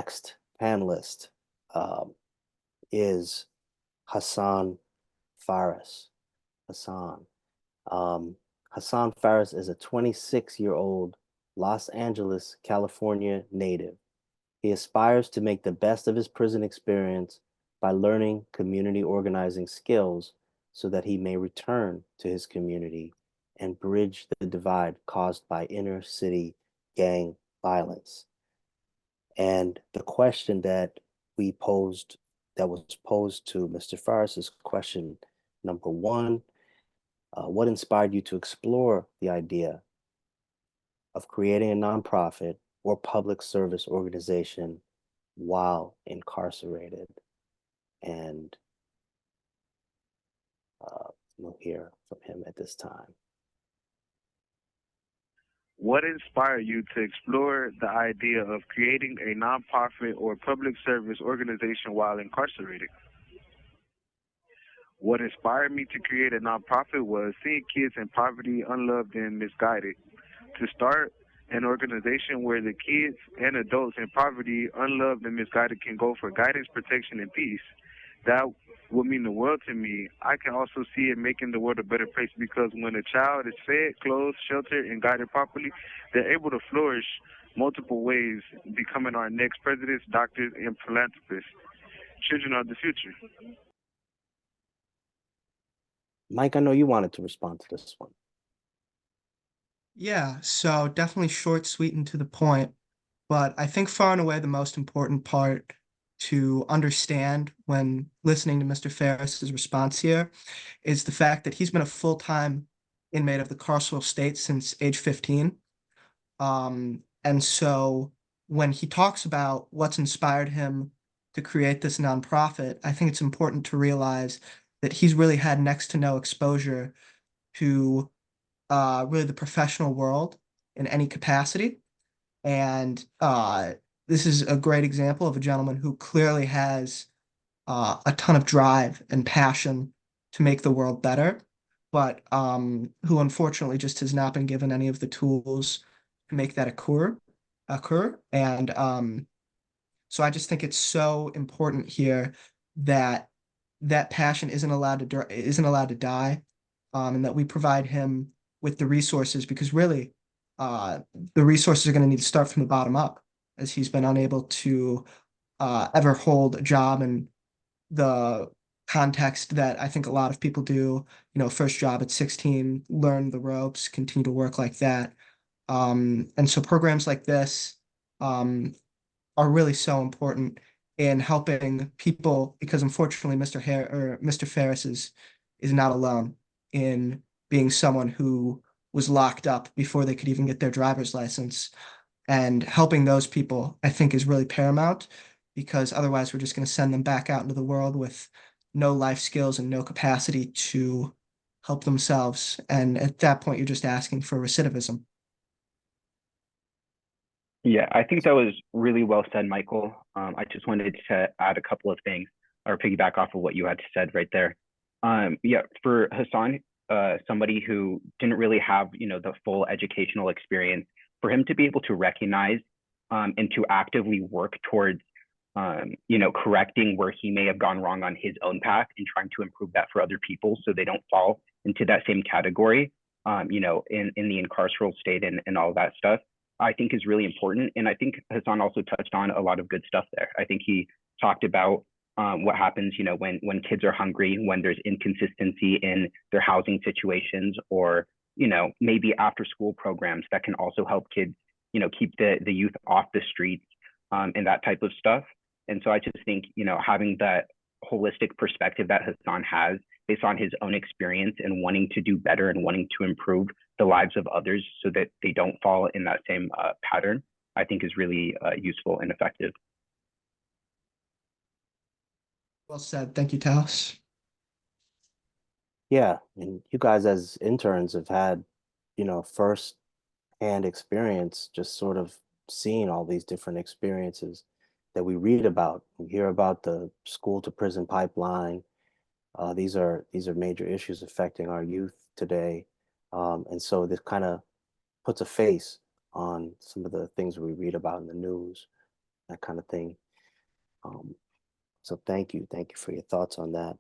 next panelist um, is Hassan Faris. Hassan. Um, Hassan Faris is a 26-year-old Los Angeles, California native. He aspires to make the best of his prison experience by learning community organizing skills so that he may return to his community and bridge the divide caused by inner city gang violence. And the question that was posed to Mr. Faris is question number one. What inspired you to explore the idea of creating a nonprofit or public service organization while incarcerated? And we'll hear from him at this time. What inspired you to explore the idea of creating a nonprofit or public service organization while incarcerated? What inspired me to create a nonprofit was seeing kids in poverty, unloved, and misguided. To start an organization where the kids and adults in poverty, unloved, and misguided can go for guidance, protection, and peace, that would mean the world to me. I can also see it making the world a better place because when a child is fed, clothed, sheltered, and guided properly, they're able to flourish multiple ways, becoming our next presidents, doctors, and philanthropists. Children are the future. Mike, I know you wanted to respond to this one. Yeah, so definitely short, sweet, and to the point. But I think far and away the most important part to understand when listening to Mr. Ferris's response here is the fact that he's been a full-time inmate of the carceral state since age 15. And so when he talks about what's inspired him to create this nonprofit, I think it's important to realize that he's really had next to no exposure to really the professional world in any capacity. And this is a great example of a gentleman who clearly has a ton of drive and passion to make the world better, but who unfortunately just has not been given any of the tools to make that occur. And so I just think it's so important here that that passion isn't allowed to die, and that we provide him with the resources because really, uh, the resources are going to need to start from the bottom up, as he's been unable to ever hold a job in the context that I think a lot of people do. First job at 16, learn the ropes, continue to work like that. And so programs like this um, are really so important in helping people because unfortunately Mr. Ferris is not alone in being someone who was locked up before they could even get their driver's license. And helping those people, I think, is really paramount because otherwise we're just going to send them back out into the world with no life skills and no capacity to help themselves. And at that point, you're just asking for recidivism. Yeah, I think that was really well said, Michael. I just wanted to add a couple of things or piggyback off of what you had said right there. Yeah, for Hassan, somebody who didn't really have, the full educational experience, for him to be able to recognize and to actively work towards, correcting where he may have gone wrong on his own path and trying to improve that for other people so they don't fall into that same category, in the incarceral state and all that stuff. I think is really important. And I think Hassan also touched on a lot of good stuff there. I think he talked about what happens, when kids are hungry, when there's inconsistency in their housing situations, or, maybe after school programs that can also help kids, keep the youth off the streets, and that type of stuff. And so I just think, having that holistic perspective that Hassan has based on his own experience and wanting to do better and wanting to improve the lives of others so that they don't fall in that same pattern, I think is really useful and effective. Well said. Thank you, Talis. Yeah, and you guys as interns have had, first hand experience just sort of seeing all these different experiences that we read about. We hear about the school to prison pipeline. These are major issues affecting our youth today. And so this kind of puts a face on some of the things we read about in the news. that kind of thing. So thank you for your thoughts on that.